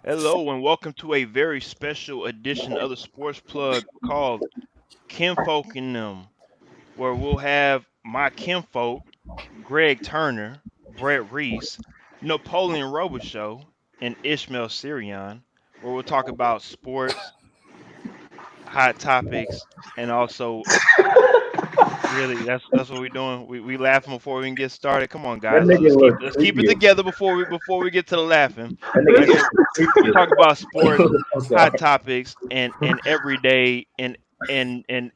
Hello and welcome to a very special edition of the Sports Plug called Kinfolk and Them, where we'll have my kinfolk, Greg Turner, Brett Reece, Napoleon Robicheaux, and Ishmael Siryon, where we'll talk about sports, hot topics, and also really that's what we're doing. We laughing before we can get started. Come on, That guys, nigga was let's keep it creepy. together before we get to the laughing. That Like I nigga said, was we creepy. talk about sports, I'm hot sorry. topics, and everyday and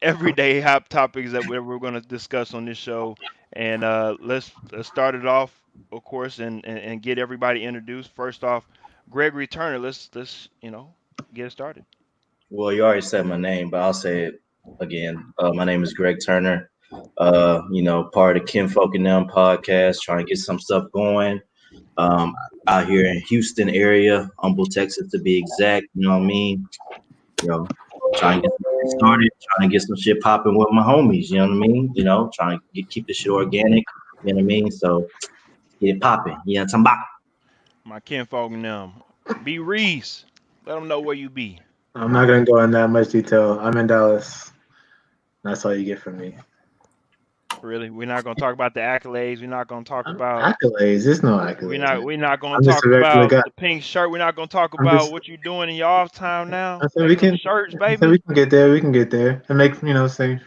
everyday hot topics that we're going to discuss on this show. And let's start it off, of course, and get everybody introduced. First off, Gregory Turner. Let's get it started. Well, you already said my name, but I'll say it again. My name is Greg Turner. Part of Kinfolk and Them podcast, trying to get some stuff going. Um, Out here in Houston area, Humble, Texas to be exact. You know what I mean? You know, trying to get some shit started, trying to get some shit popping with my homies. You know what I mean? Trying to keep the shit organic. You know what I mean? So get it popping. You know what I'm talking about? My kinfolk and them. Be Reese. Let them know where you be. I'm not gonna go in that much detail. I'm in Dallas. That's all you get from me. Really, we're not gonna talk about the accolades. We're not gonna talk about. Accolades. There's no We're accolades, not. man. We're not gonna I'm just talk a regular about guy. the pink shirt. We're not gonna talk I'm about just. what you're doing in your off time I now. said we Making them can. shirts, I said we baby. can get there. We can get there and make say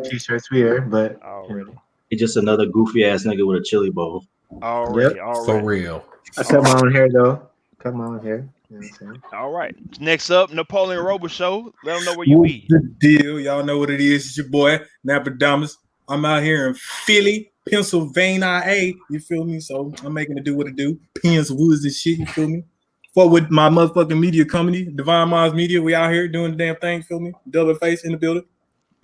t-shirts here. But Already, He's just another goofy ass nigga with a chili bowl. yep. already, For already, real. I cut my already. own hair though. Cut my own hair. You know what I'm saying? All right. Next up, Napoleon Robicheaux. Let them know where you What's be. the deal? Y'all know what it is. It's your boy, Napadamas. I'm out here in Philly, Pennsylvania. You feel me? So I'm making it do what it do. Pins, woods, and shit. You feel me? For with my motherfucking media company, Divine Minds Media. We out here doing the damn thing. Feel me? Double face in the building.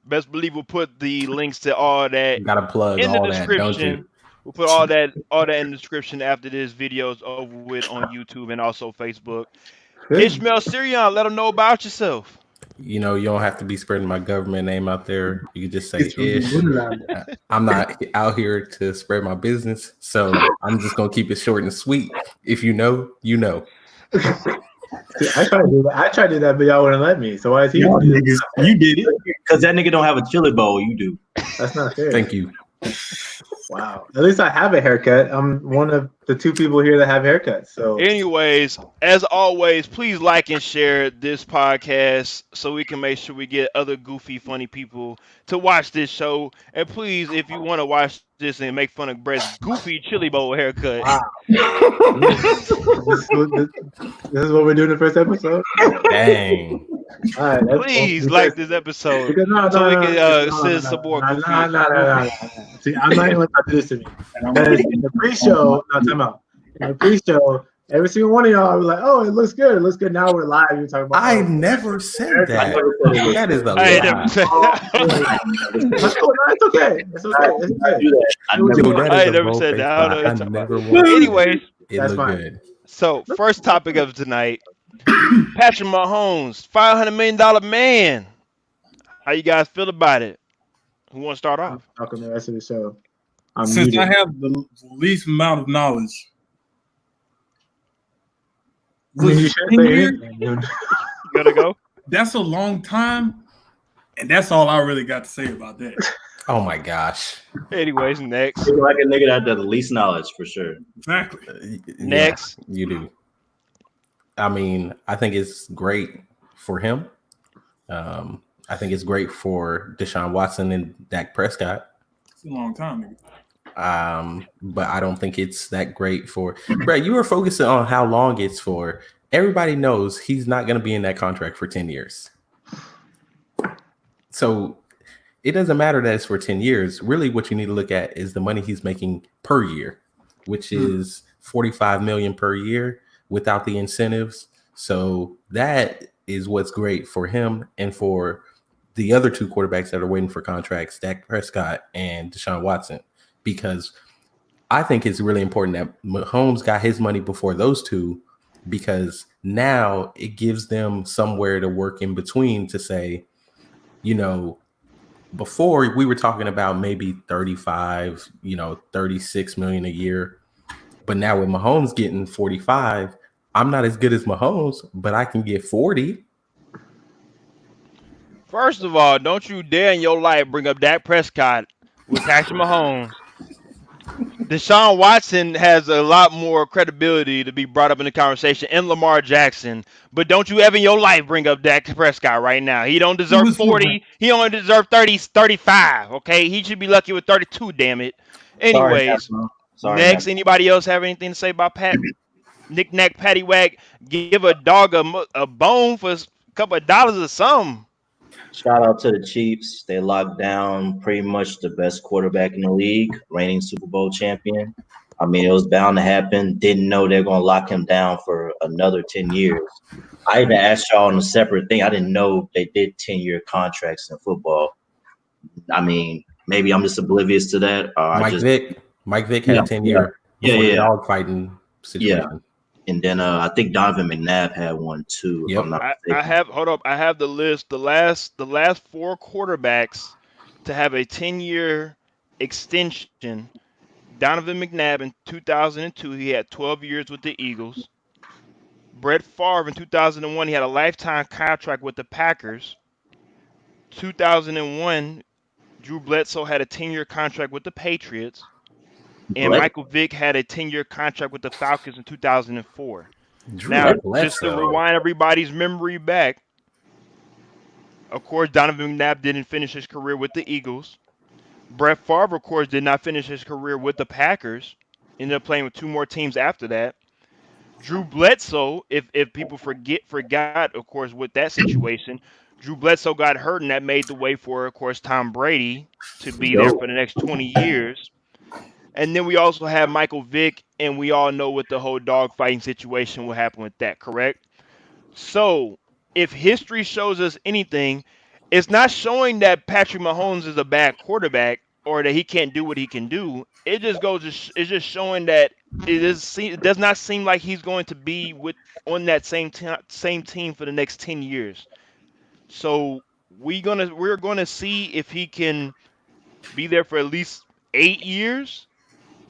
Best believe we'll put the links to all that Gotta plug in the all that, don't description. you? We'll put all that in the description after this video is over with on YouTube and also Facebook. Good. Ishmael Siryon, let them know about yourself. You don't have to be spreading my government name out there. You can just say It's from the ish. Wonderland. I'm not out here to spread my business, so I'm just gonna keep it short and sweet. If you know, you know. See, I tried to do that. I tried to do that, but y'all wouldn't let me. So why is he? Y'all niggas, you did it. Because that nigga don't have a chili bowl. You do. That's not fair. Thank you. Wow. At least I have a haircut. I'm one of the two people here that have haircuts. So Anyways, as always, please like and share this podcast so we can make sure we get other goofy, funny people to watch this show. And please, if you want to watch this and make fun of Brett's goofy chili bowl haircut, wow. This is what we're doing the first episode. Dang. All right, that's please cool. like this episode Because so we can send some more goofy. no. See, I'm not gonna let you do this to me. Because in the pre-show, no, time out. In the pre-show, every single one of y'all was like, "Oh, it looks good. It looks good." Now we're live. You're talking about. I never said I that. never said it was. That is a I ain't never lie. said That's cool. No, it's okay. It's okay. It's I okay. do that. I Do what never you Yo, want. that I is ain't a never said bold-faced that. I don't know lie. what I you're talking never about. once. Anyways, It That's looked fine. good. so first topic of tonight, Patrick Mahomes, $500 million man. How you guys feel about it? Who want to start I'm off? talking the rest of the show. I'm Since I muted. have the least amount of knowledge, I mean, you was should 10 say years? anything. You gotta go. That's a long time, and that's all I really got to say about that. Oh my gosh. Anyways, next. feel like a nigga that has the least knowledge for sure. Exactly. Next. Yeah, you do. I mean, I think it's great for him. I think it's great for Deshaun Watson and Dak Prescott. It's a long time, nigga. But I don't think it's that great for Brett. You were focusing on how long it's for. Everybody knows he's not going to be in that contract for 10 years. So it doesn't matter that it's for 10 years. Really, what you need to look at is the money he's making per year, which is 45 million per year without the incentives. So that is what's great for him and for the other two quarterbacks that are waiting for contracts, Dak Prescott and Deshaun Watson, because I think it's really important that Mahomes got his money before those two, because now it gives them somewhere to work in between to say, before we were talking about maybe 35, 36 million a year. But now with Mahomes getting 45, I'm not as good as Mahomes, but I can get 40. First of all, don't you dare in your life bring up Dak Prescott with Patrick Mahomes. Deshaun Watson has a lot more credibility to be brought up in the conversation, and Lamar Jackson. But don't you ever in your life bring up Dak Prescott right now. He don't deserve was for 40. He only deserves 30, 35. Okay, he should be lucky with 32. Damn it. Sorry, Anyways, Napo. Sorry, next, Napo. anybody else have anything to say about Pat? Knick knack, patty whack. Give a dog a bone for a couple of dollars or something. Shout out to the Chiefs. They locked down pretty much the best quarterback in the league, reigning Super Bowl champion. I mean, it was bound to happen. Didn't know they're going to lock him down for another 10 years. I even asked y'all on a separate thing. I didn't know they did 10-year contracts in football. I mean, maybe I'm just oblivious to that. Or Mike Vick had Yeah, a 10-year yeah, before the yeah. dog fighting situation. Yeah. And then I think Donovan McNabb had one too, if Yep. I'm not I mistaken. have hold up. I have the list. The last four quarterbacks to have a 10-year extension. Donovan McNabb in 2002, he had 12 years with the Eagles. Brett Favre in 2001, he had a lifetime contract with the Packers. 2001, Drew Bledsoe had a 10-year contract with the Patriots. And Bled- Michael Vick had a 10-year contract with the Falcons in 2004. Drew Now, just to Bledsoe. rewind everybody's memory back, of course, Donovan McNabb didn't finish his career with the Eagles. Brett Favre, of course, did not finish his career with the Packers. Ended up playing with two more teams after that. Drew Bledsoe, if people forgot, of course, with that situation, Drew Bledsoe got hurt, and that made the way for, of course, Tom Brady to be there for the next 20 years. And then we also have Michael Vick, and we all know what the whole dogfighting situation will happen with that, correct? So, if history shows us anything, it's not showing that Patrick Mahomes is a bad quarterback or that he can't do what he can do. It just goes. It's just showing that it does not seem like he's going to be on that same team for the next 10 years. So we're gonna see if he can be there for at least 8 years.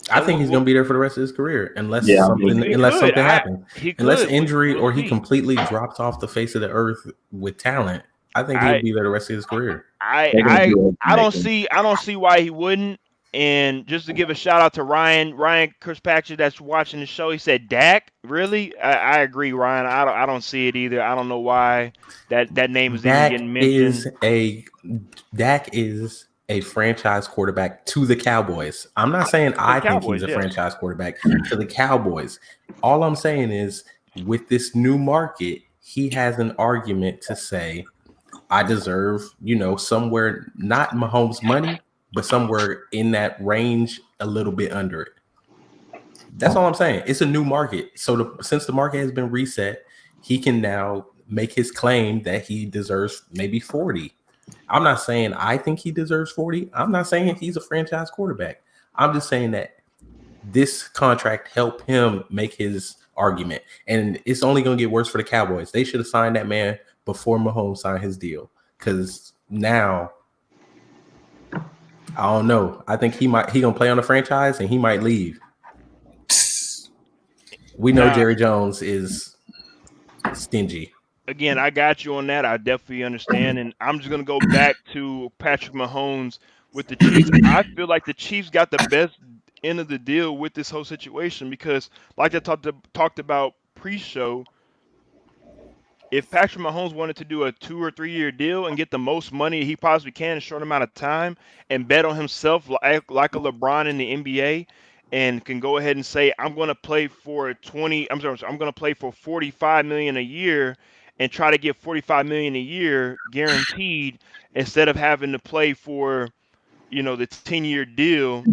I And think he's going to be there for the rest of his career unless Yeah, something he unless could. something happens. He Unless could. injury We'll or he see. completely drops off the face of the earth with talent. I think he'll I be there the rest of his career. They're gonna I do I don't everything. see why he wouldn't. And just to give a shout out to Ryan Kirkpatrick that's watching the show, he said Dak. Really? I agree, Ryan. I don't see it either. I don't know why that name is even getting mentioned. Dak is a franchise quarterback to the Cowboys. I'm not saying The I think he's Cowboys, a yes. franchise quarterback to the Cowboys. All I'm saying is with this new market, he has an argument to say, I deserve, somewhere not Mahomes' money, but somewhere in that range, a little bit under it. That's all I'm saying. It's a new market. So since the market has been reset, he can now make his claim that he deserves maybe 40. I'm not saying I think he deserves 40. I'm not saying he's a franchise quarterback. I'm just saying that this contract helped him make his argument. And it's only going to get worse for the Cowboys. They should have signed that man before Mahomes signed his deal. Because now, I don't know. I think he gonna play on the franchise and he might leave. We know Now, Jerry Jones is stingy. again, I got you on that. I definitely understand, and I'm just gonna go back to Patrick Mahomes with the Chiefs. I feel like the Chiefs got the best end of the deal with this whole situation because, like I talked about pre-show, if Patrick Mahomes wanted to do a 2 or 3 year deal and get the most money he possibly can in a short amount of time and bet on himself like a LeBron in the NBA and can go ahead and say, I'm going to play for 20, I'm sorry, I'm going to play for 45 million a year and try to get 45 million a year guaranteed instead of having to play for, the 10-year deal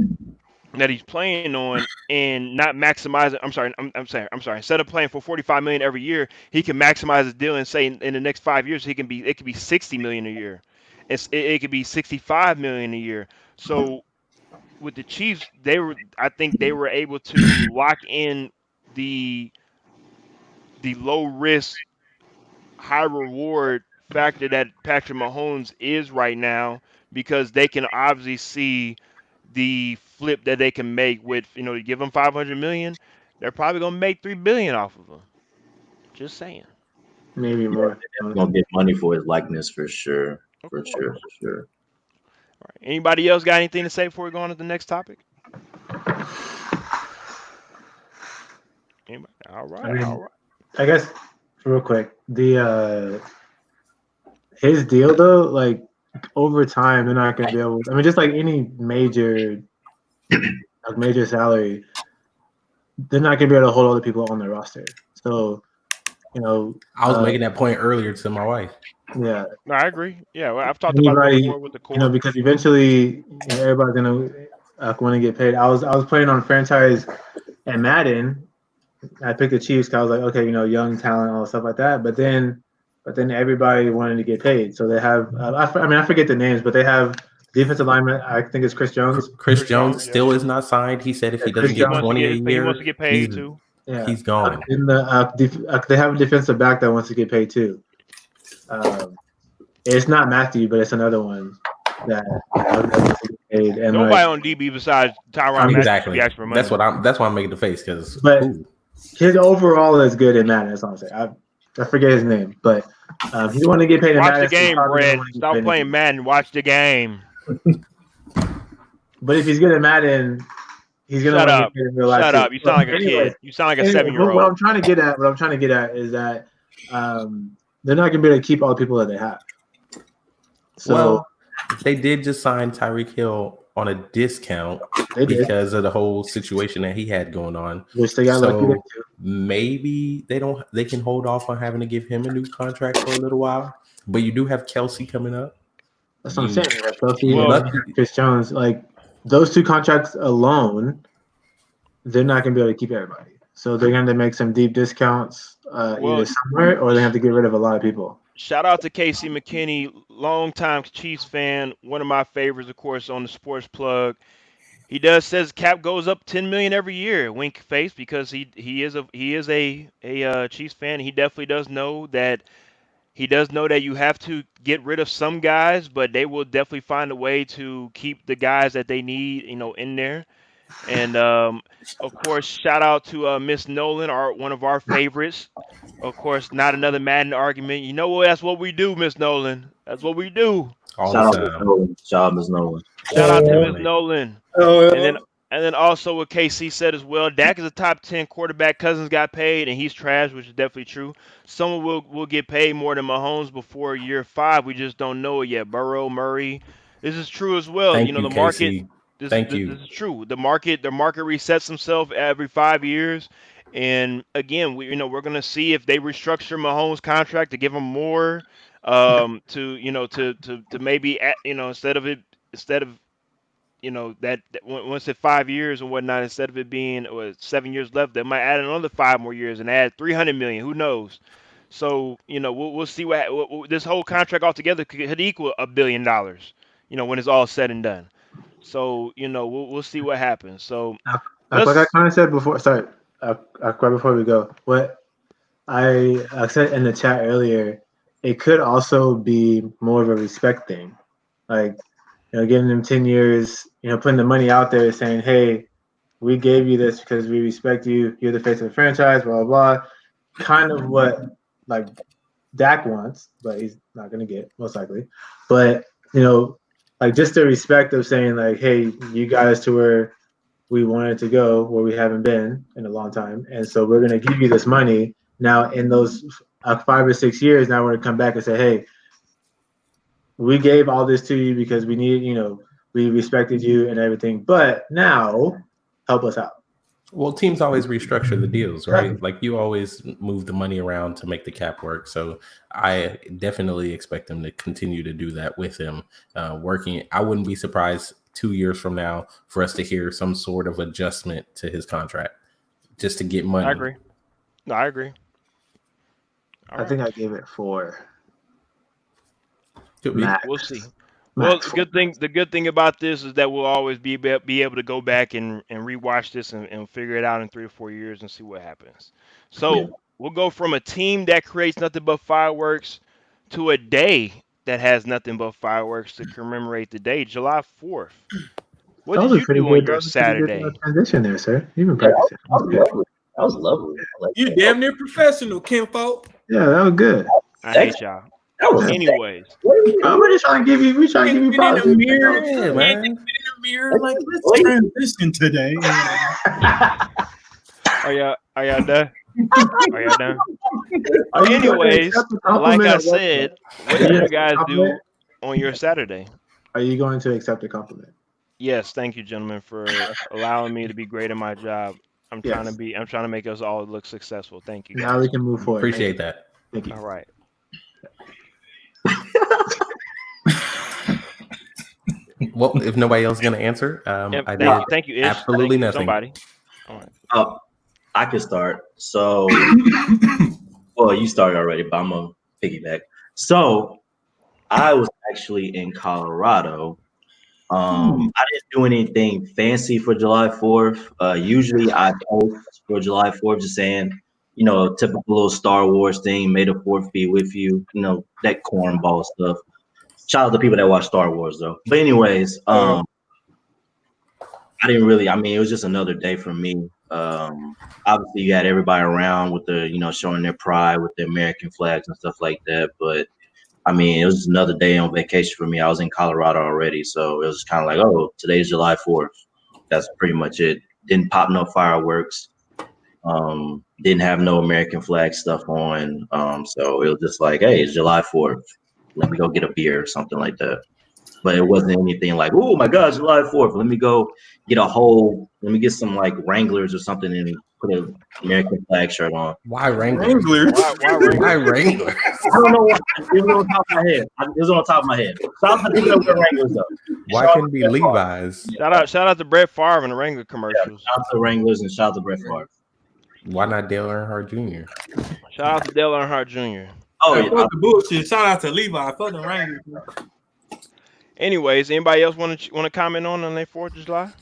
that he's playing on and not maximizing. I'm sorry. Instead of playing for 45 million every year, he can maximize his deal and say in the next 5 years it could be 60 million a year. It could be 65 million a year. So with the Chiefs, I think they were able to lock in the low risk, high reward factor that Patrick Mahomes is right now because they can obviously see the flip that they can make with, you give them 500 million, they're probably going to make 3 billion off of them. Just saying. Maybe more. He's gonna get money for his likeness for sure. Of For course. sure. For sure. All right. Anybody else got anything to say before we go on to the next topic? Anybody? All right. I mean, All right. I guess real quick, the his deal though, like over time, they're not going to be able. I mean, just like any major salary, they're not going to be able to hold other people on their roster. So, you know, I was making that point earlier to my wife. yeah. No, I agree. Yeah, well, I've talked about it before with the core. You know, because eventually, everybody's going to want to get paid. I was playing on franchise and Madden. I picked the Chiefs because I was like, okay, young talent, all stuff like that. But then everybody wanted to get paid, so they have. I forget the names, but they have defensive lineman. I think it's Chris Jones. Chris Jones still is not signed. He said if he doesn't get 20 a year, he wants to get paid too. Yeah, he's gone. They have a defensive back that wants to get paid too. It's not Matthew, but it's another one that wants to get paid. And nobody on DB besides Tyrann exactly. Matthew. That's why I'm making the face because. His overall is good in Madden. That's all I'm saying. I forget his name, but he want to get paid in Madden. Watch the game, Brett. Stop playing Madden. Watch the game. But if he's good at Madden, he's gonna shut up. Get paid in real life. Shut up. You sound like a kid. You sound like a 7-year-old. What I'm trying to get at is that they're not gonna be able to keep all the people that they have. So they did just sign Tyreek Hill on a discount because of the whole situation that he had going on. Which they got lucky too. Maybe they can hold off on having to give him a new contract for a little while. But you do have Kelsey coming up. That's what I'm saying. Kelsey and Chris Jones, like those two contracts alone, they're not gonna be able to keep everybody. So they're gonna make some deep discounts either somewhere, or they have to get rid of a lot of people. Shout out to Casey McKinney, longtime Chiefs fan, one of my favorites, of course, on the Sports Plug. He says cap goes up $10 million every year. Wink face, because he is a Chiefs fan. He definitely does know that. He does know that you have to get rid of some guys, but they will definitely find a way to keep the guys that they need, in there. And of course, shout out to Miss Nolan, one of our favorites. Of course, not another Madden argument. You know what? That's what we do, Miss Nolan. That's what we do. Shout out to Miss Nolan. Shout out to Miss Nolan. Oh, and then also what KC said as well. Dak is a top 10 quarterback. Cousins got paid, and he's trash, which is definitely true. Someone will get paid more than Mahomes before year 5. We just don't know it yet. Burrow, Murray. This is true as well. Thank the you, market. KC. This is true. The market resets himself every 5 years. And again, we're gonna see if they restructure Mahomes' contract to give him more, to maybe instead of that once at 5 years and whatnot, instead of it being 7 years left, they might add another 5 more years and add $300 million. Who knows? So we'll see what this whole contract altogether could equal $1 billion. When it's all said and done. So we'll see what happens. So like I kind of said before. Sorry. Right before we go, what I said in the chat earlier, it could also be more of a respect thing, like giving them 10 years, putting the money out there, saying, "Hey, we gave you this because we respect you. You're the face of the franchise." Blah blah blah. Kind of what like Dak wants, but he's not gonna get most likely. But like just the respect of saying like, "Hey, you got us to where we wanted to go, where we haven't been in a long time, and so we're going to give you this money now. In those 5 or 6 years, now we're going to come back and say, hey, we gave all this to you because we needed, we respected you and everything, but now help us out." Well, teams always restructure the deals, right? Like you always move the money around to make the cap work. So I definitely expect them to continue to do that with him working. I wouldn't be surprised 2 years from now for us to hear some sort of adjustment to his contract just to get money. I agree. No, I agree. I think I gave it 4. We'll see. Well, the good thing about this is that we'll always be able to go back and rewatch this and figure it out in 3 or 4 years and see what happens. So we'll go from a team that creates nothing but fireworks to a day that has nothing but fireworks to commemorate the day, July 4th. What did you do on your Saturday? Transition there, sir. You've been practicing. That was lovely. I like You that. damn near professional, kinfolk. Yeah, that was good. I hate y'all. That was Anyways, Bro, we're just trying to give you. We trying to give you In the props. mirror, Yeah, man. in the mirror, like let's transition today. are y'all done? Are y'all done? Are you going to Anyways, accept the like compliment I or what? said, what did you guys do on your Saturday? Are you going to accept the compliment? Yes, thank you, gentlemen, for allowing me to be great at my job. I'm trying to Yes. I'm trying to make us all look successful. Thank you, Now guys. we can move forward. Appreciate that. Thank you. All right. Well, if nobody else is gonna answer, I did Thank you, Ish. absolutely Thank you, nothing. somebody. All right. Oh, I can start. So, well, you started already, but I'm gonna piggyback. So, I was actually in Colorado. I didn't do anything fancy for July 4th. Usually, I post for July 4th, just saying, typical little Star Wars thing. May the Fourth be with you. That cornball stuff. Shout out to people that watch Star Wars, though. But anyways, I didn't really. I mean, it was just another day for me. Obviously, you had everybody around with the, showing their pride with the American flags and stuff like that. But I mean, it was just another day on vacation for me. I was in Colorado already, so it was kind of like, oh, today's July 4th. That's pretty much it. Didn't pop no fireworks. Didn't have no American flag stuff on. So it was just like, hey, it's July 4th. Let me go get a beer or something like that. But it wasn't anything like, oh my God, July 4th. Let me go let me get some like Wranglers or something and put an American flag shirt on. Why Wranglers? Wranglers. Why Why Wranglers? Wranglers? I don't know why. It was on top of my head. It was on top of my head. Shout out to people that wear Wranglers though. Why Shout couldn't it be out to Brett Levi's? Shout out to Brett Favre and the Wrangler commercials. Shout out to Wranglers and shout out to Brett Favre. Why not Dale Earnhardt Jr.? Shout out to Dale Earnhardt Jr. Oh Hey, yeah. fuck the bullshit. Shout out to Levi. Fuck the Wranglers. Anyways, anybody else want to comment on their 4th of July?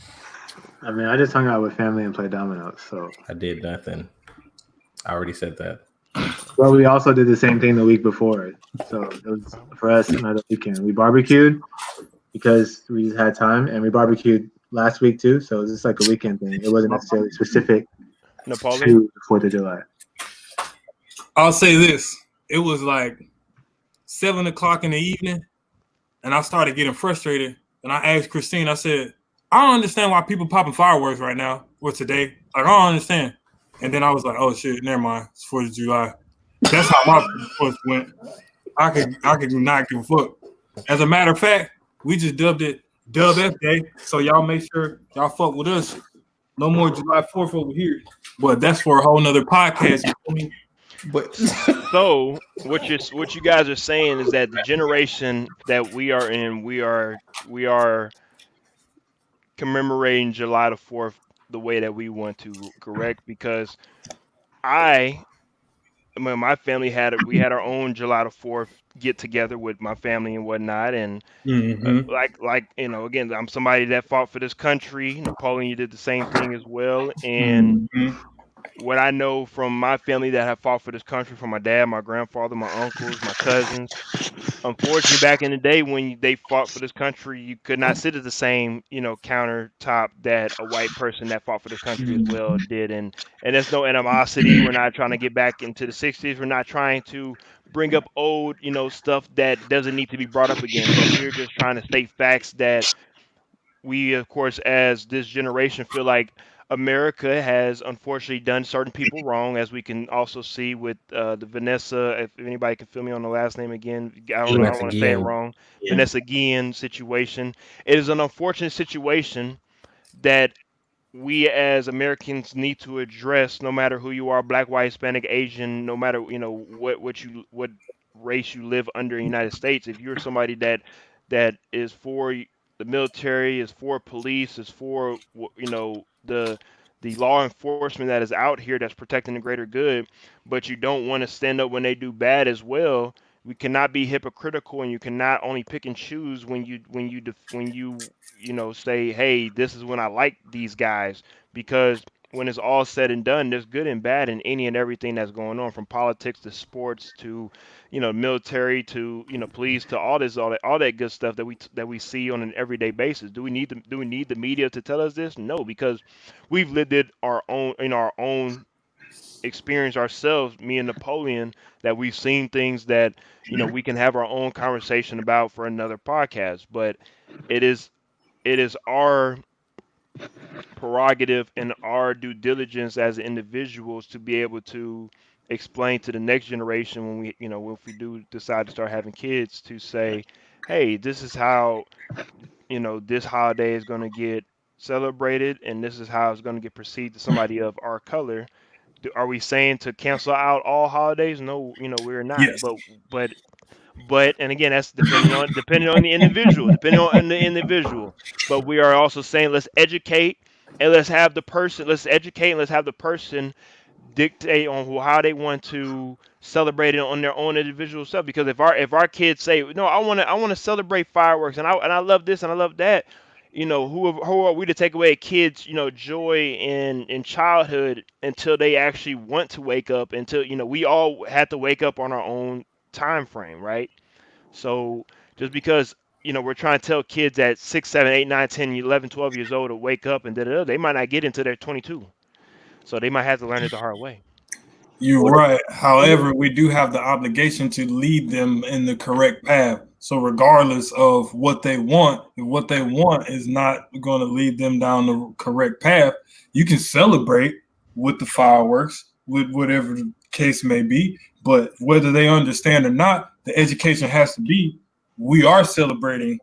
I mean, I just hung out with family and played dominoes. So, I did nothing. I already said that. well, we also did the same thing the week before. So it was for us another weekend. We barbecued because we had time, and we barbecued last week too. So it was just like a weekend thing. It wasn't necessarily specific Napoleon? to the 4th of July. I'll say this. It was like 7 o'clock in the evening, and I started getting frustrated. And I asked Christine, I said, I don't understand why people popping fireworks right now or today. Like, I don't understand. And then I was like, oh shit, never mind. It's 4th of July. That's how my first went. I could not give a fuck. As a matter of fact, we just dubbed it Dub F Day. So y'all make sure y'all fuck with us. No more July 4th over here. But that's for a whole nother podcast. You feel me? But So what you guys are saying is that the generation that we are in, we are commemorating July the 4th the way that we want to, correct? Because my family we had our own July the 4th get together with my family and whatnot, and like again, I'm somebody that fought for this country. Napoleon, you did the same thing as well, and what I know from my family that have fought for this country, from my dad, my grandfather, my uncles, my cousins. Unfortunately, back in the day when they fought for this country, you could not sit at the same, countertop that a white person that fought for this country as well did. And there's no animosity. We're not trying to get back into the 60s. We're not trying to bring up old, stuff that doesn't need to be brought up again. But we're just trying to state facts that we, of course, as this generation, feel like America has unfortunately done certain people wrong, as we can also see with the Vanessa. If anybody can fill me on the last name again, I don't Vanessa want to say it Guillen. wrong. Yeah. Vanessa Guillen situation. It is an unfortunate situation that we as Americans need to address, no matter who you are, black, white, Hispanic, Asian, no matter what race you live under in the United States. If you're somebody that is for the military, is for police, is for the law enforcement that is out here that's protecting the greater good, but you don't want to stand up when they do bad as well. We cannot be hypocritical, and you cannot only pick and choose when you say, hey, this is when I like these guys, because when it's all said and done, there's good and bad in any and everything that's going on, from politics to sports to military to police to all that good stuff that we see on an everyday basis. Do we need the media to tell us this? No, because we've lived it our own experienced ourselves, me and Napoleon, that we've seen things that we can have our own conversation about for another podcast. But it is our prerogative and our due diligence as individuals to be able to explain to the next generation when we if we do decide to start having kids, to say, hey, this is how this holiday is going to get celebrated, and this is how it's going to get perceived to somebody of our color. Are we saying to cancel out all holidays? No, we're not. Yes. But and again, that's depending on the individual, But we are also saying, let's educate and let's educate and let's have the person dictate on how they want to celebrate it on their own individual self. Because if our kids say, no, I want to celebrate fireworks, and I love this and I love that, who are we to take away a kid's joy in childhood until they actually want to wake up, until we all had to wake up on our own time frame, right? So just because we're trying to tell kids at 6, 7, 8, 9, 10, 11, 12 years old to wake up and they might not get into their 22. So they might have to learn it the hard way. You're right. However, we do have the obligation to lead them in the correct path. So regardless of what they want, if what they want is not going to lead them down the correct path, you can celebrate with the fireworks, with whatever the case may be. But whether they understand or not, the education has to be, we are celebrating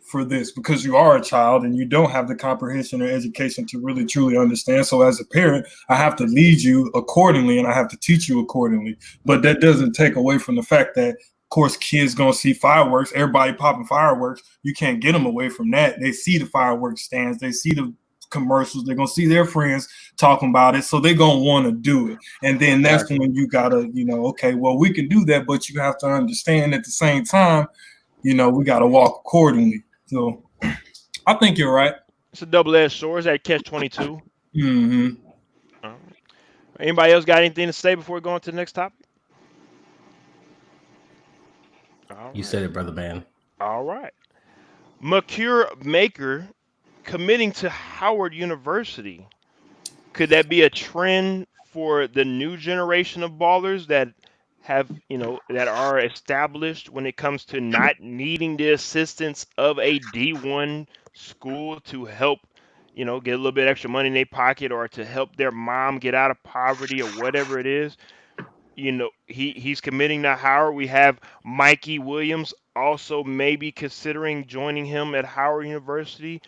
for this because you are a child and you don't have the comprehension or education to really truly understand. So as a parent, I have to lead you accordingly and I have to teach you accordingly. But that doesn't take away from the fact that, of course, kids gonna see fireworks, everybody popping fireworks. You can't get them away from that. They see the fireworks stands, they see the commercials, they're gonna see their friends talking about it, so they're gonna want to do it. And then that's when you gotta, okay, well, we can do that, but you have to understand at the same time, we gotta walk accordingly. So I think you're right. It's a double-edged sword. It's at catch-22. Mm-hmm. Anybody else got anything to say before we go on to the next topic? You said it, brother man. All right. Mercure Maker committing to Howard University. Could that be a trend for the new generation of ballers that have, that are established when it comes to not needing the assistance of a D1 school to help, get a little bit extra money in their pocket, or to help their mom get out of poverty, or whatever it is? He's committing to Howard. We have Mikey Williams also maybe considering joining him at Howard University.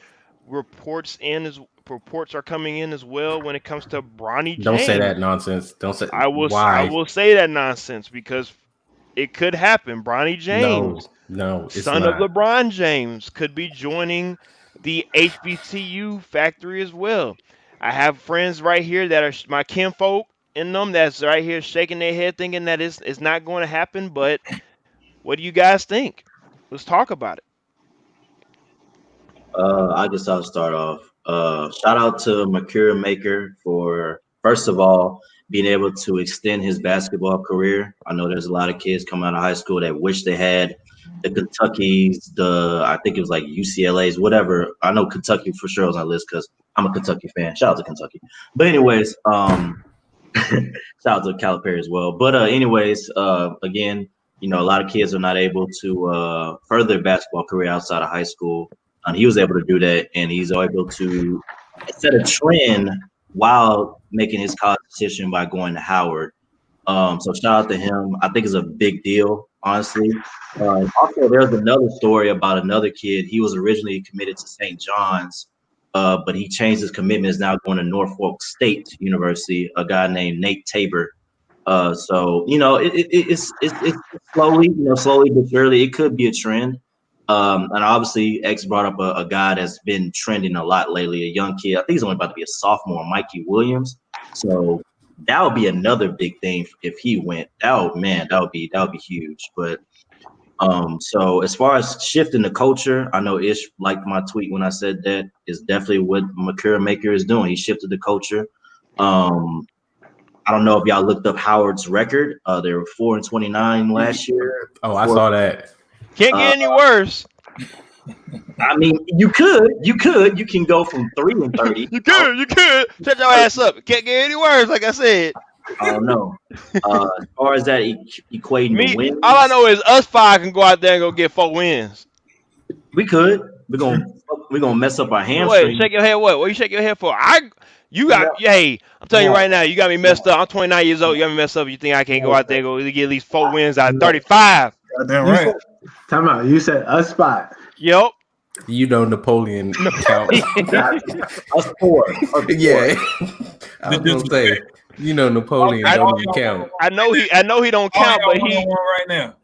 Reports are coming in as well when it comes to Bronny James. Don't say that nonsense. Don't say. I will say that nonsense because it could happen. Bronny James, no, it's son not. of LeBron James, could be joining the HBCU factory as well. I have friends right here that are my kinfolk in them that's right here shaking their head thinking that it's not going to happen. But what do you guys think? Let's talk about it. I guess I'll start off. Shout out to Mercure Maker for, first of all, being able to extend his basketball career. I know there's a lot of kids coming out of high school that wish they had the Kentucky's, I think it was like UCLA's, whatever. I know Kentucky for sure was on the list because I'm a Kentucky fan. Shout out to Kentucky. But anyways, shout out to Calipari as well. But anyways, again, a lot of kids are not able to further their basketball career outside of high school. And he was able to do that, and he's able to set a trend while making his college decision by going to Howard. So shout out to him. I think it's a big deal, honestly. Also, there's another story about another kid. He was originally committed to St. John's, but he changed his commitment. Is now going to Norfolk State University. A guy named Nate Tabor. So it's slowly but surely it could be a trend. And obviously, X brought up a guy that's been trending a lot lately, a young kid. I think he's only about to be a sophomore, Mikey Williams. So that would be another big thing if he went. That would be huge. But so as far as shifting the culture, I know Ish liked my tweet when I said that is definitely what Mercure Maker is doing. He shifted the culture. I don't know if y'all looked up Howard's record. They were 4-29 last year. Oh, I saw that. Can't get any worse. I mean, you can go from 3-30. You could. Shut your ass up. Can't get any worse, like I said. I don't know. As far as that equating the Me, wins, all I know is us five can go out there and go get 4 wins. we could. We're gonna mess up our Wait, hamstring. shake your head. What you shake your head for? You got, No, hey, I'm telling you no, right now, you got me messed no, up. I'm 29 years old. You got me messed up. You think I can't go no, out there and go get at least 4 wins out of 35? Goddamn You right. said, time out. You said a spot. Yep. You know Napoleon count. us four. Yeah. I was gonna say, you know Napoleon I- don't even count. I know he don't All count, y'all but he one-on-one right now.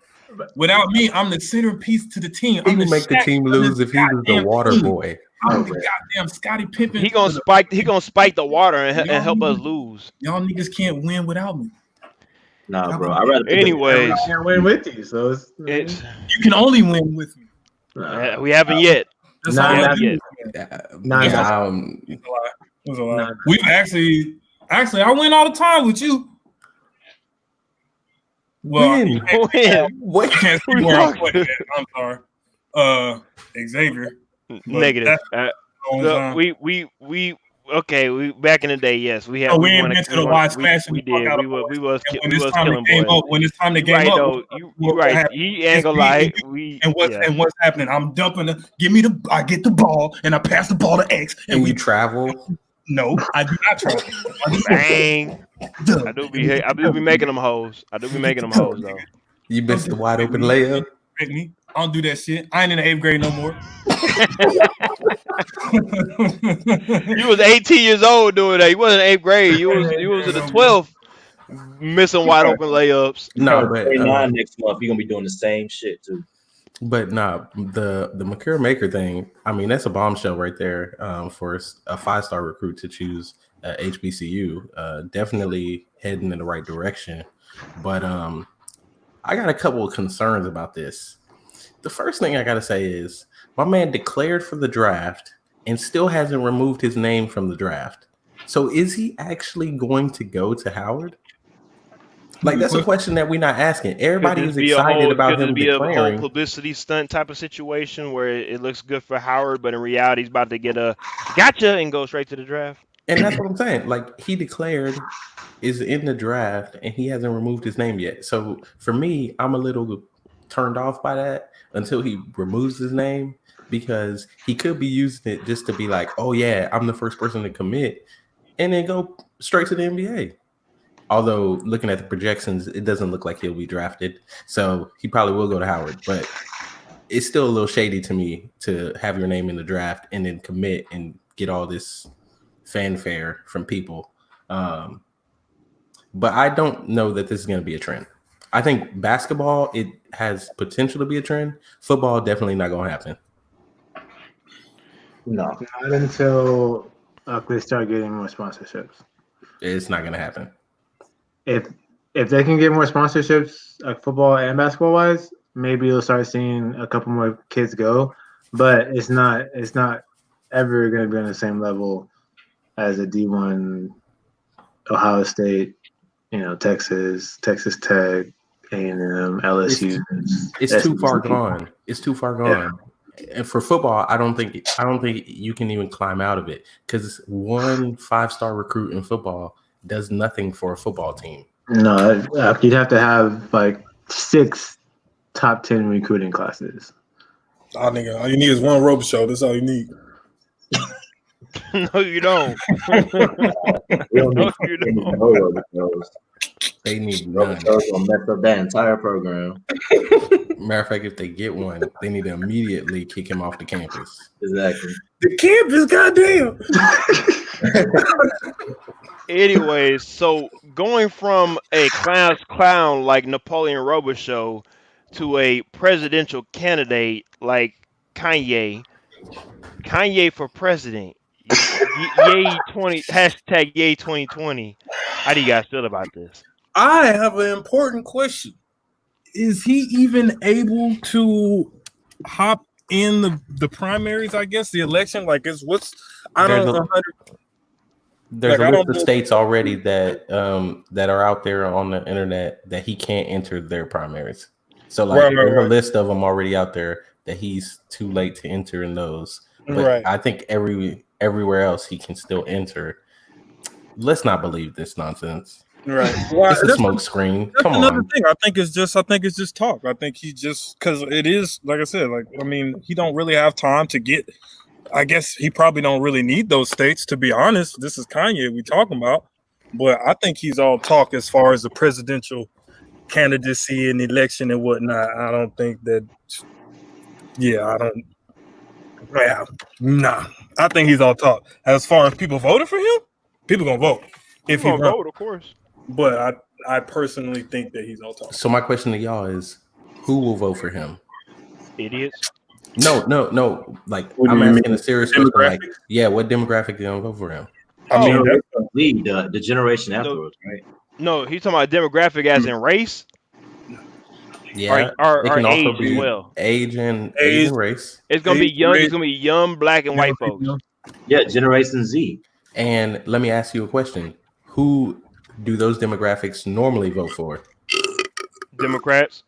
Without me, I'm the centerpiece to the team. He I'm would make the Shaq team of lose this if he was the goddamn water team. boy. I'm the goddamn Scottie Pippen. he gonna spike the water and help us lose. Y'all niggas can't win without me. Nah, bro. I'd rather put Anyways, I can't win with you, so it's You can only win with me. we haven't yet. That's Nah, all I that's- do. Nah, That's that's- It was a lie. Nah. We've actually, I win all the time with you. Well, When? you can't, When? you can't see where I'm putting it. I'm sorry. Xavier. Negative. All the So time. we back in the day, yes, we had. Oh, we we ain't wanna- been to we the wanna- watch we- smashing We the fuck did. out We of was boys. we was And we was killing boys. when it's time to You game right up, though. You what right. happened? You ain't gonna It's me lie. and We and what's happening? I'm dumping I get the ball and I pass the ball to X and And we you travel. no, I do not try. bang. I do be making them hoes. I do be making them hoes though. You missed the wide open layup. Me. I don't do that shit. I ain't in the 8th grade no more. You was 18 years old doing that. You wasn't in 8th grade. You was in the 12th missing wide open layups. No, but 29 next month. You're gonna be doing the same shit too. But nah, the Makura Maker thing, I mean, that's a bombshell right there for a 5-star recruit to choose HBCU. Definitely heading in the right direction. But I got a couple of concerns about this. The first thing I got to say is my man declared for the draft and still hasn't removed his name from the draft. So is he actually going to go to Howard? Like, that's a question that we're not asking. Everybody is excited about him be a whole declaring. publicity stunt type of situation where it looks good for Howard, but in reality, he's about to get a gotcha and go straight to the draft. And that's what I'm saying. Like, he declared is in the draft and he hasn't removed his name yet. So for me, I'm a little turned off by that until he removes his name, because he could be using it just to be like, oh yeah, I'm the first person to commit, and then go straight to the NBA. Although looking at the projections, it doesn't look like he'll be drafted. So he probably will go to Howard, but it's still a little shady to me to have your name in the draft and then commit and get all this fanfare from people. But I don't know that this is going to be a trend. I think basketball, it has potential to be a trend. Football, definitely not going to happen. No. Not until they start getting more sponsorships. It's not going to happen. If they can get more sponsorships, like football and basketball wise, maybe you'll start seeing a couple more kids go. But it's not ever going to be on the same level as a D1 Ohio State, Texas Tech, A&M, LSU. It's too far gone. It's too far gone. Yeah. And for football, I don't think you can even climb out of it, because one 5-star recruit in football does nothing for a football team. No, you'd have to have like 6 top 10 recruiting classes. Oh, nigga, all you need is one Robicheaux. That's all you need. No, you don't. No, you don't. They need none. Gonna mess up that entire program. Matter of fact, if they get one, they need to immediately kick him off the campus. Exactly. The campus, goddamn. Anyways, so going from a clown like Napoleon Robicheaux to a presidential candidate like Kanye for president. Yay 20 hashtag Yay 2020. How do you guys feel about this? I have an important question. Is he even able to hop in the primaries? I guess the election, there's a list of states already that are out there on the internet that he can't enter their primaries. So there's a list of them already out there that he's too late to enter in those. But I think everywhere else he can still enter. Let's not believe this nonsense. Right. Well, It's a smoke screen. that's Come another on. thing. I think it's just talk. I think he just because it is like I said. Like I mean, he don't really have time to get. I guess he probably don't really need those states. To be honest, this is Kanye we talking about. But I think he's all talk as far as the presidential candidacy and election and whatnot. I don't think that. Yeah, I don't. Yeah, nah. I think he's all talk. As far as people voting for him, people gonna vote if he People run. gonna vote, of course. But I personally think that he's all talk. So my question to y'all is, who will vote for him? Idiots. No. Like What do I'm you asking mean? a serious question. Like, Demographics? yeah, what demographic gonna vote for him? I mean, The generation afterwards, right? No, he's talking about demographic as in race Yeah, or it can also age be as well. age and race. It's gonna be Age, young. race. It's gonna be young, black, and white folks. Yeah, Generation Z. And let me ask you a question: who do those demographics normally vote for? Democrats.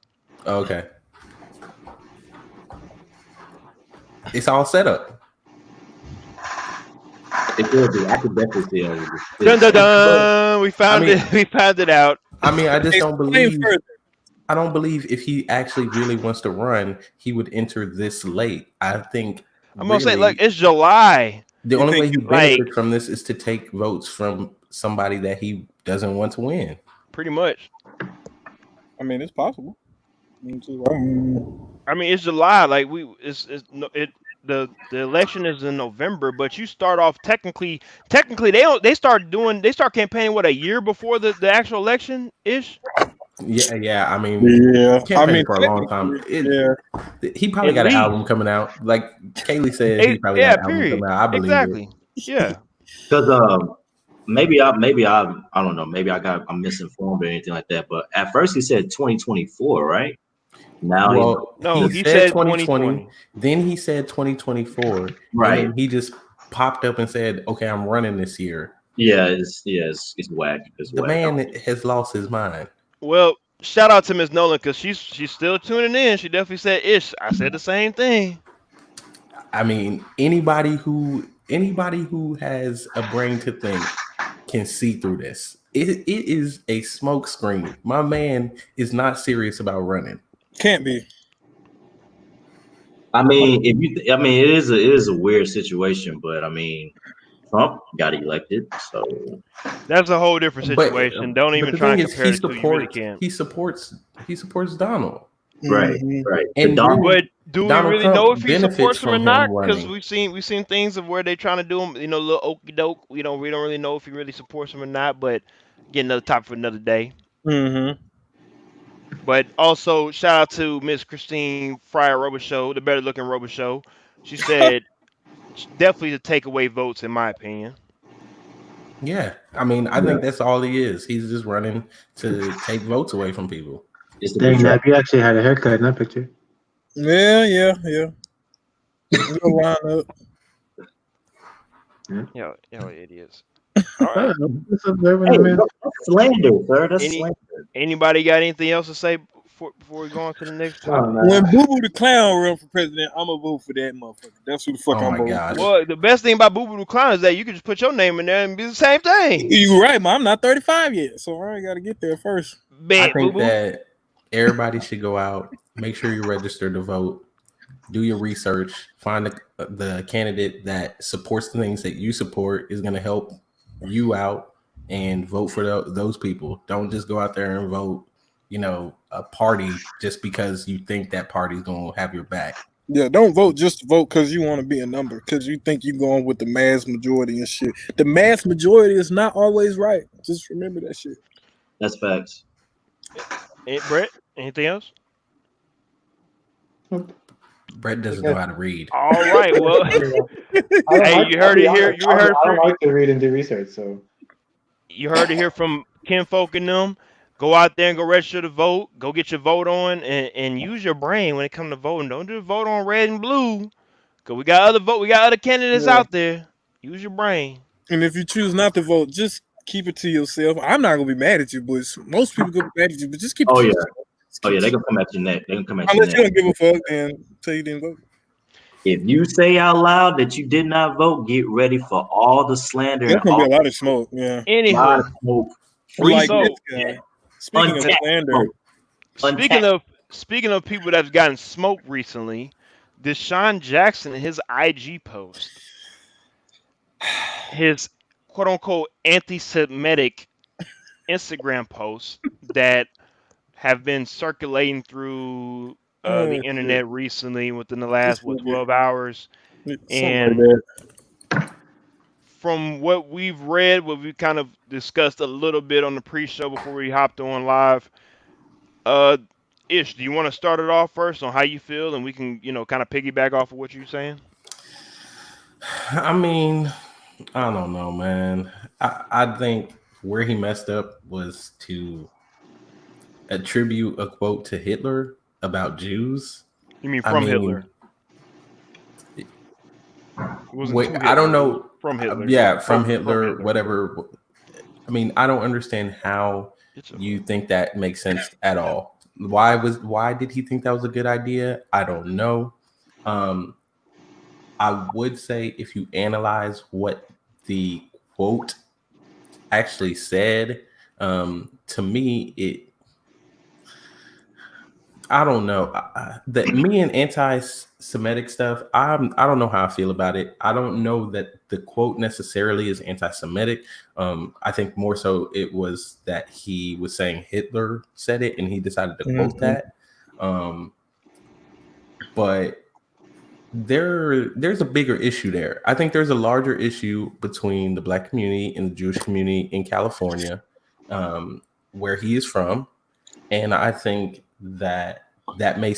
Okay, it's all set up. It could be. I could definitely see it. Dun dun dun. We found it. We found it out. I mean, I just don't Explain believe. further. I don't believe if he actually really wants to run, he would enter this late. I think I'm gonna say, really, like, it's July. the only way he like- benefits from this is to take votes from somebody that he doesn't want to win. Pretty much. I mean, it's possible. I mean, it's July. Like the election is in November, but you start off technically they start campaigning what, a year before the actual election ish. Yeah. I mean, Yeah, campaign for a long time. He probably At got least. an album coming out. Like Kaylee said, he probably got an album coming out. I believe exactly. it. Yeah. Because maybe I don't know. Maybe I'm misinformed or anything like that. But at first he said 2024, right? Now Well, No, he said 2020. Then he said 2024. Right. And he just popped up and said, "Okay, I'm running this year." it's whack. It's The whack. man has lost his mind. Well, shout out to Miss Nolan because she's still tuning in. She definitely said ish. I said the same thing. I mean, anybody who has a brain to think can see through this. It is a smoke screen. My man is not serious about running. Can't be. I mean, it is a weird situation, but I mean, Trump got elected, so That's a whole different But- situation. Don't But even the try thing and is, compare the two. You really can't. he supports Donald. right. And Donald- But do we Donald really Trump know if he benefits supports him or from him not? Because running. we've seen things of where they trying to do him, little okey doke. We don't really know if he really supports him or not. But get another topic for another day. Mm-hmm. But also shout out to Miss Christine Fryer Robicheaux, the better looking Robicheaux. She said definitely to take away votes, in my opinion. Yeah, I mean, I think that's all he is. He's just running to take votes away from people. It's the Dang, big- Nap, you actually had a haircut in that picture. Yeah. We'll line up. Yo, idiots. All right. What's up, everyone, Hey, man? that's slander, sir. That's Any- slander. Anybody got anything else to say before we go on to the next Oh, topic? man. When Boo Boo the Clown run for president, I'm gonna vote for that motherfucker. That's who the fuck Oh I'm my voting gosh. for. Well, the best thing about Boo Boo the Clown is that you can just put your name in there and be the same thing. You're right, man. I'm not 35 yet, so I got to get there first. I Bet, Boo think Boo. that everybody should go out, make sure you register to vote, do your research, find the candidate that supports the things that you support, is going to help you out, and vote for those people. Don't just go out there and vote, a party just because you think that party's going to have your back. Yeah, don't vote just to vote because you want to be a number, because you think you're going with the mass majority and shit. The mass majority is not always right. Just remember that shit. That's facts. Brett, anything else? Brett doesn't know how to read. All right. Well, I don't Hey, like- you heard it I'll be here. honest, You heard it I don't first. like to read and do research, so you heard it here from Kinfolk and them. Go out there and go register to vote. Go get your vote on and use your brain when it comes to voting. Don't just vote on red and blue. Cause we got other candidates Yeah. out there. Use your brain. And if you choose not to vote, just keep it to yourself. I'm not gonna be mad at you, boys. Most people gonna be mad at you, but just keep it Oh to yeah. yourself. Oh yeah, they gonna come at your neck. They gonna come at your Unless you neck. don't give a fuck and tell you didn't vote. If you say out loud that you did not vote, get ready for all the slander There's and gonna all be a lot of smoke. Yeah. lot of Anywho, smoke Like So- this guy. Speaking of Untapped. slander, Speaking of people that have gotten smoked recently, DeSean Jackson, his IG post, his quote unquote anti-Semitic Instagram posts that have been circulating through the shit. internet recently within the last This nigga. 12 hours. Something And like that. from what we've read, what we kind of discussed a little bit on the pre-show before we hopped on live, Ish, do you want to start it off first on how you feel, and we can, kind of piggyback off of what you're saying? I mean, I don't know, man. I think where he messed up was to attribute a quote to Hitler about Jews. You mean I from mean, Hitler? It wasn't Wait, to I don't Hitler, it know. was from Hitler. Yeah, from From Hitler, Hitler. whatever. I mean, I don't understand how It's you think that makes sense at all. Why did he think that was a good idea? I don't know. I would say if you analyze what the quote actually said, to me, I don't know. That me and anti-Semitic stuff, I don't know how I feel about it. I don't know that the quote necessarily is anti-Semitic. I think more so it was that he was saying Hitler said it and he decided to quote that. But there's a bigger issue there. I think there's a larger issue between the Black community and the Jewish community in California, where he is from, and I think that may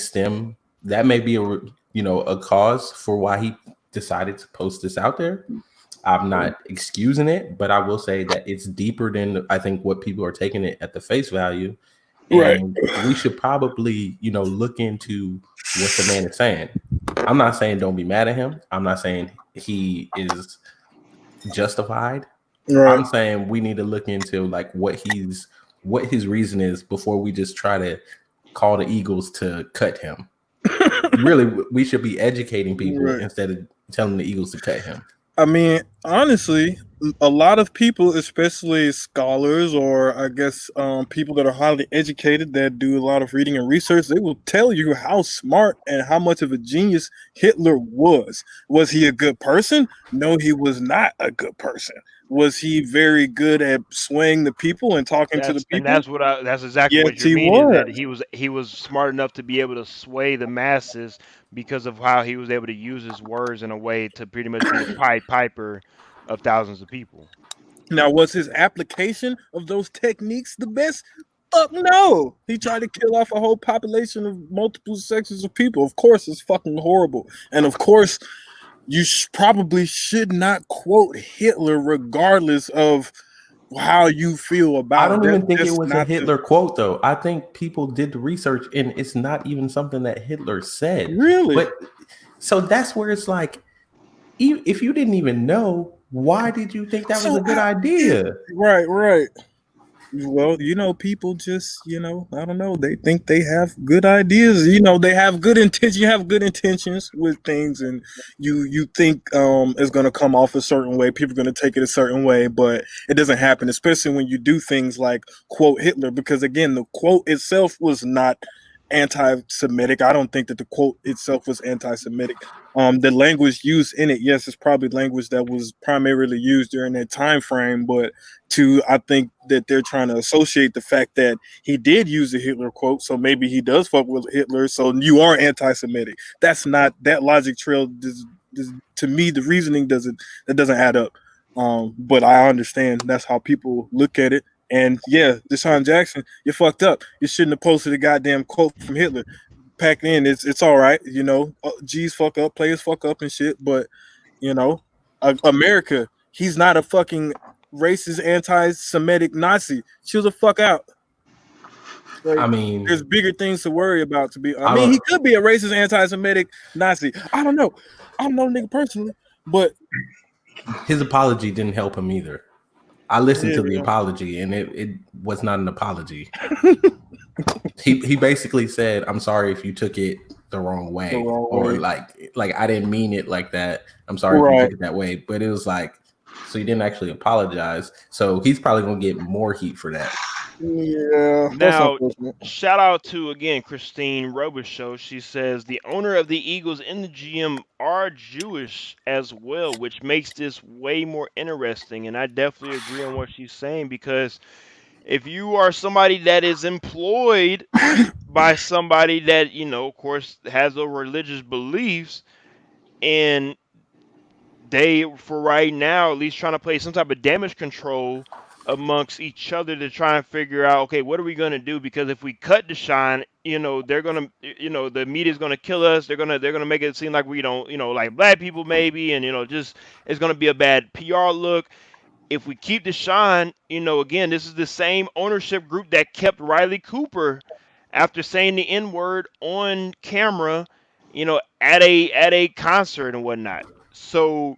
be a cause for why he decided to post this out there. I'm not excusing it, but I will say that it's deeper than I think what people are taking it at the face value. And we should probably, look into what the man is saying. I'm not saying don't be mad at him. I'm not saying he is justified. Right. I'm saying we need to look into like what his reason is before we just try to call the Eagles to cut him. Really, we should be educating people instead of telling the Eagles to cut him. I mean, honestly, a lot of people, especially scholars or I guess people that are highly educated that do a lot of reading and research, they will tell you how smart and how much of a genius Hitler was. Was he a good person? No, he was not a good person. Was he very good at swaying the people and talking to the people? And that's exactly what you're meaning. That he was smart enough to be able to sway the masses because of how he was able to use his words in a way to pretty much be the Pied Piper of thousands of people. Now, was his application of those techniques the best? Fuck no. He tried to kill off a whole population of multiple sections of people. Of course, it's fucking horrible. And of course, you probably should not quote Hitler regardless of how you feel about it. I don't even think it was a Hitler quote, though. I think people did the research, and it's not even something that Hitler said. Really? But so that's where it's like, if you didn't even know, why did you think that was a good idea? Right. Well, people just, I don't know. They think they have good ideas. They have good intentions. You have good intentions with things, and you think it's going to come off a certain way. People are going to take it a certain way, but it doesn't happen, especially when you do things like quote Hitler, because, again, the quote itself was not anti-Semitic. I don't think that the quote itself was anti-Semitic. The language used in it, yes, it's probably language that was primarily used during that time frame, but I think that they're trying to associate the fact that he did use the Hitler quote, so maybe he does fuck with Hitler, so you are anti-Semitic. That's not, that logic trail to me, the reasoning doesn't add up. But I understand that's how people look at it. And yeah, DeSean Jackson, you fucked up. You shouldn't have posted a goddamn quote from Hitler. Packed in, it's all right, G's fuck up, players fuck up and shit, but America, he's not a fucking racist, anti-Semitic Nazi. Chill the fuck out. Like, I mean, there's bigger things to worry about. He could be a racist, anti-Semitic Nazi. I don't know nigga personally, but his apology didn't help him either. I listened to the apology, and it was not an apology. He basically said, "I'm sorry if you took it the wrong way, or like I didn't mean it like that. I'm sorry if you took it that way." But it was like, So he didn't actually apologize. So he's probably gonna get more heat for that. Yeah, that's Now, unfortunate. shout out to again Christine Robicheaux. She says the owner of the Eagles and the GM are Jewish as well, which makes this way more interesting. And I definitely agree on what she's saying because if you are somebody that is employed by somebody that, of course, has those religious beliefs, and they, for right now, at least trying to play some type of damage control amongst each other to try and figure out, okay, what are we going to do? Because if we cut DeSean, they're going to, the media's going to kill us. They're going to make it seem like we don't, like black people maybe. And, just, it's going to be a bad PR look. If we keep DeSean, again, this is the same ownership group that kept Riley Cooper after saying the N word on camera, at a concert and whatnot. So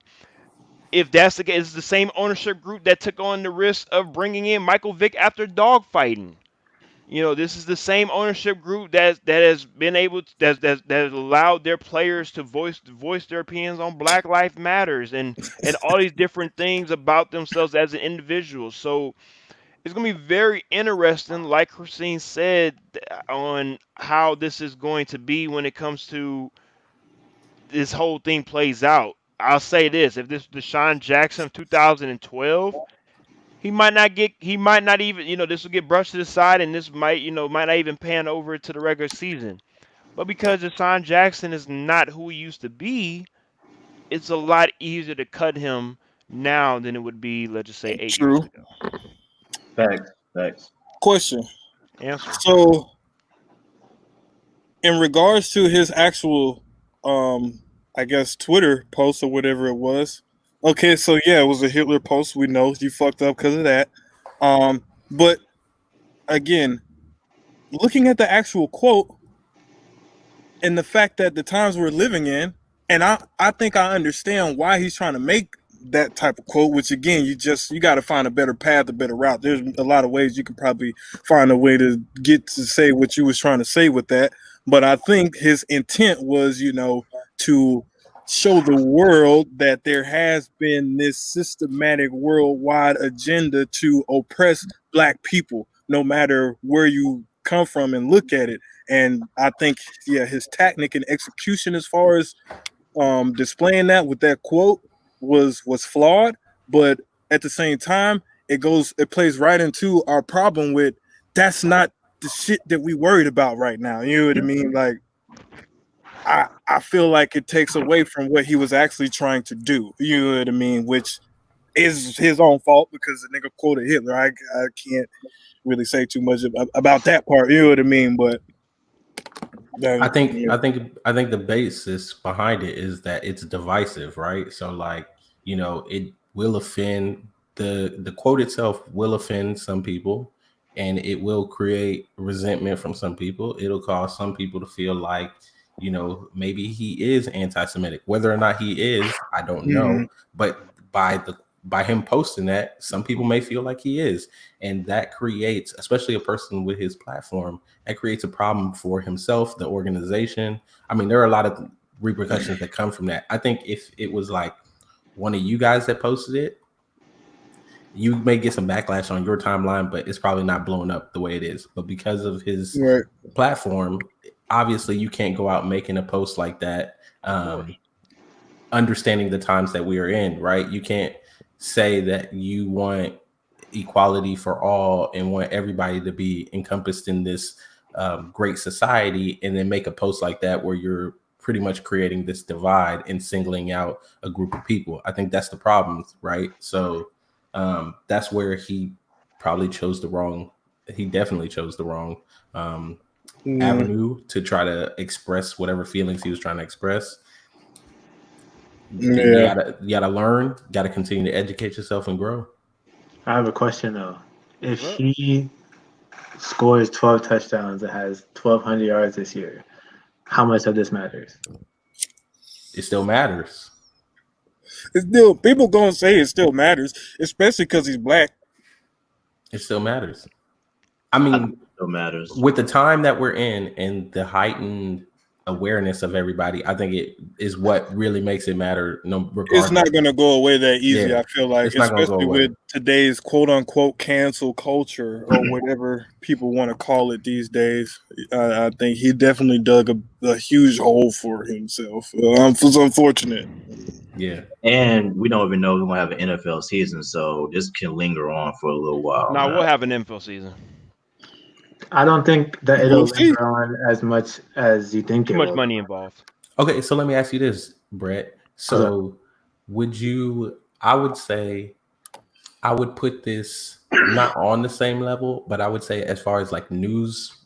if that's the case, it's the same ownership group that took on the risk of bringing in Michael Vick after dogfighting. This is the same ownership group that has been able to, that has allowed their players to voice their opinions on Black Lives Matters and all these different things about themselves as an individual. So it's gonna be very interesting, like Christine said, on how this is going to be when it comes to this whole thing plays out. I'll say this: if this DeSean Jackson of 2012, he might not even, this will get brushed to the side, and this might not even pan over to the regular season. But because DeSean Jackson is not who he used to be, it's a lot easier to cut him now than it would be, let's just say, 8 years True. ago. Facts. Question. Answer. So, in regards to his actual, I guess Twitter post or whatever it was. Okay, so yeah, it was a Hitler post. We know you fucked up because of that. But again, looking at the actual quote and the fact that the times we're living in, and I think I understand why he's trying to make that type of quote, which again, you got to find a better path, a better route. There's a lot of ways you can probably find a way to get to say what you was trying to say with that. But I think his intent was, to show the world that there has been this systematic worldwide agenda to oppress Black people, no matter where you come from and look at it. And I think, yeah, his tactic and execution as far as displaying that with that quote was flawed. But at the same time, it plays right into our problem with that's not the shit that we worried about right now. You know what I mean? Like, I feel like it takes away from what he was actually trying to do. You know what I mean? Which is his own fault because the nigga quoted Hitler. I can't really say too much about that part. You know what I mean? But I think the basis behind it is that it's divisive, right? So like, it will offend the quote itself will offend some people, and it will create resentment from some people. It'll cause some people to feel like, maybe he is anti-Semitic. Whether or not he is, I don't know. But by him posting that, some people may feel like he is. And that creates, especially a person with his platform, that creates a problem for himself, the organization. I mean, there are a lot of repercussions that come from that. I think if it was like one of you guys that posted it, you may get some backlash on your timeline, but it's probably not blowing up the way it is. But because of his platform, obviously you can't go out making a post like that, understanding the times that we are in, right? You can't say that you want equality for all and want everybody to be encompassed in this great society and then make a post like that where you're pretty much creating this divide and singling out a group of people. I think that's the problem, right? So that's where he probably he definitely chose the wrong avenue to try to express whatever feelings he was trying to express. You gotta learn, gotta continue to educate yourself and grow. I have a question though. If he scores 12 touchdowns and has 1,200 yards this year, how much of this matters? It still matters. It's still, people gonna say it still matters, especially because he's Black. It still matters. I mean, It still matters with the time that we're in and the heightened awareness of everybody, I think it is what really makes it matter. No, It's not going to go away that easy. Yeah, I feel like, it's not gonna go especially away. with today's quote unquote cancel culture or whatever people want to call it these days. I think he definitely dug a huge hole for himself. It's unfortunate. Yeah. And we don't even know if we're gonna have an NFL season, so this can linger on for a little while. Now we'll have an NFL season. I don't think that We'll it'll see. linger on as much as you think Too it much will. money involved. Okay, so let me ask you this, Brett. So would you, I would say, I would put this not on the same level, but I would say as far as like news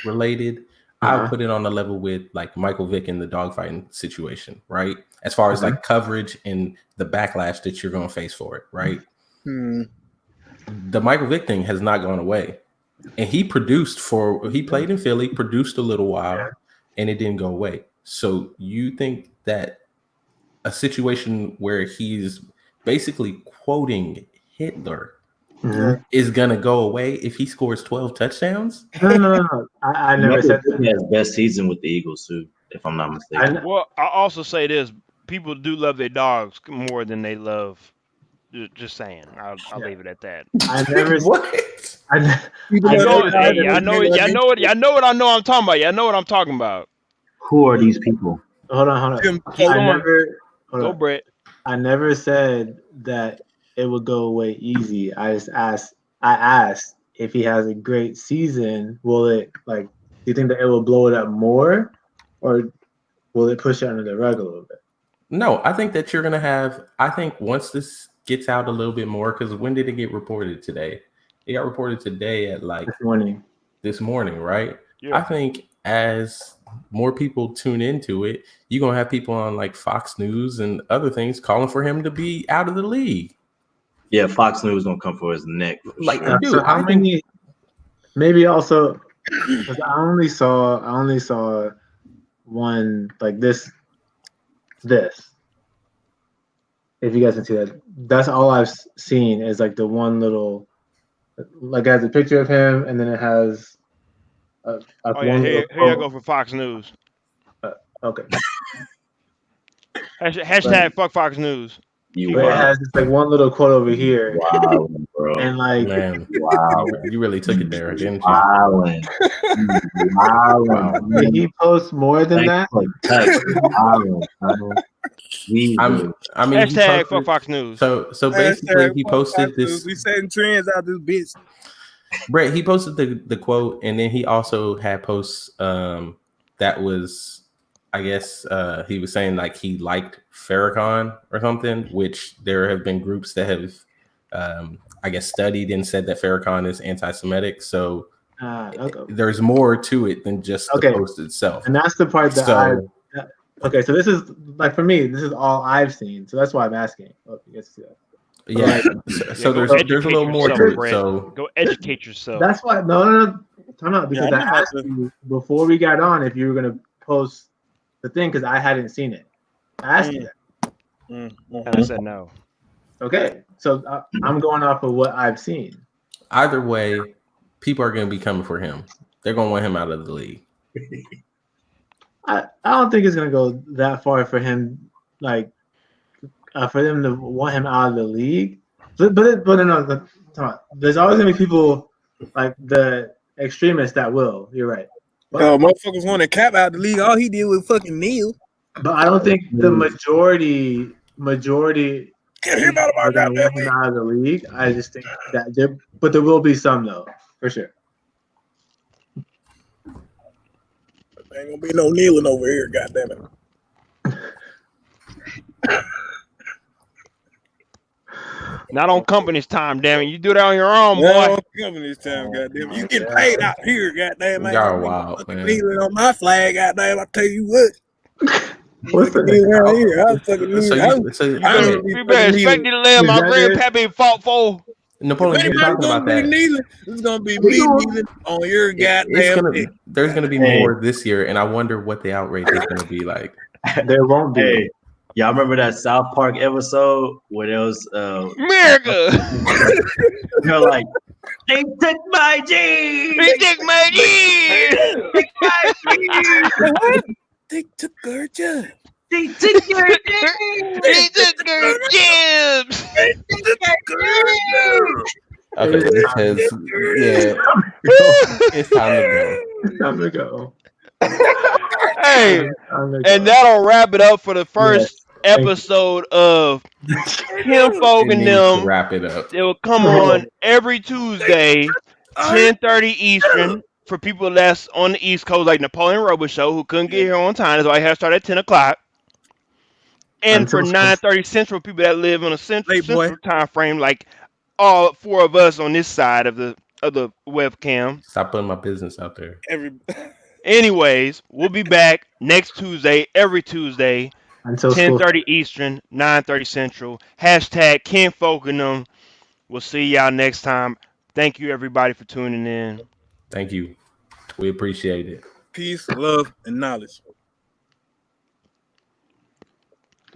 related, I would put it on the level with like Michael Vick in the dogfighting situation, right? As far as like coverage and the backlash that you're going to face for it, right? The Michael Vick thing has not gone away. And he played in Philly, produced a little while, and it didn't go away. So you think that a situation where he's basically quoting Hitler is gonna go away if he scores 12 touchdowns? No. I never said that. He has best season with the Eagles too, if I'm not mistaken. Well, I also say this: people do love their dogs more than they love. Just saying. I'll leave it at that. I never. What? I know what I'm talking about. Y'all know what I'm talking about. Who are these people? Hold on. Go, Brett. I never said that it would go away easy. I asked if he has a great season, will it do you think that it will blow it up more, or will it push it under the rug a little bit? No, I think that you're gonna have. I think once this gets out a little bit more, because when did it get reported today? It got reported today at like this morning, right? Yeah. I think as more people tune into it, you're gonna have people on like Fox News and other things calling for him to be out of the league. Yeah, Fox News gonna come for his neck. For Like, sure. dude, So how many? Maybe also, 'cause I only saw one like this. If you guys can see that, that's all I've seen is like the one little, like it has a picture of him, and then it has Here you go for Fox News. Okay. Hashtag fuck Fox News. You But it has just like one little quote over here, wow, bro. and like Man, Wow. you really took it there, didn't you? Wildin'. did he post more than that? I mean, Hashtag fuck Fox News. So basically, he posted this. We setting trends out this bitch. Brett, he posted the quote, and then he also had posts that was, I guess, he was saying like he liked Farrakhan or something, which there have been groups that have, I guess, studied and said that Farrakhan is anti-Semitic. So there's more to it than just the post itself. And that's the part that okay, so this is like for me, this is all I've seen. So that's why I'm asking. Oh, you guys see that. Yeah. So there's a little more to it. Brett. So go educate yourself. That's why no. Time out, because I asked you before we got on if you were gonna post the thing because I hadn't seen it. I asked you that. And I said no. Okay, so I'm going off of what I've seen. Either way, people are going to be coming for him. They're going to want him out of the league. I don't think it's gonna go that far for him, like for them to want him out of the league. But no, there's always gonna be people like the extremists that will. You're right. But, Motherfuckers want to cap out the league. All he did was fucking kneel. But I don't think the majority Can't hear about are gonna want him out of the league. I just think that there will be some though, for sure. Ain't gonna be no kneeling over here, goddamn it. Not on company's time, damn it. You do that on your own, boy. Not on company's time, goddamn. You get paid out here, goddamn. Y'all wild, man. Kneeling on my flag, goddamn. I tell you what. What's the around here? I fucking You better expect me to live my grandpappy fought for. Napoleon, you're talking about that. It's gonna be me kneeling on your goddamn. There's gonna be more this year, and I wonder what the outrage is gonna be like. There won't be. Hey, y'all remember that South Park episode where there was America? They're like, they took my jeans. They took my jeans. They took her judge. They took your They took her jibs. Okay, it says, yeah, it's time to go. It's time to go. Hey, Time to and go. that'll wrap it up for the first episode of Kim Folk It and needs to them. wrap it up. It will come on every Tuesday, 10:30 Eastern. For people that's on the East Coast, like Napoleon Robicheaux, who couldn't get here on time, that's why I had to start at 10 o'clock. And for Until 9:30 Central, people that live on a Late boy. central time frame, like all four of us on this side of the webcam. Stop putting my business out there. Anyways, we'll be back next Tuesday, every Tuesday, until school. 10:30 Eastern, 9:30 Central. Hashtag Kinfolk and them. We'll see y'all next time. Thank you, everybody, for tuning in. Thank you. We appreciate it. Peace, love, and knowledge.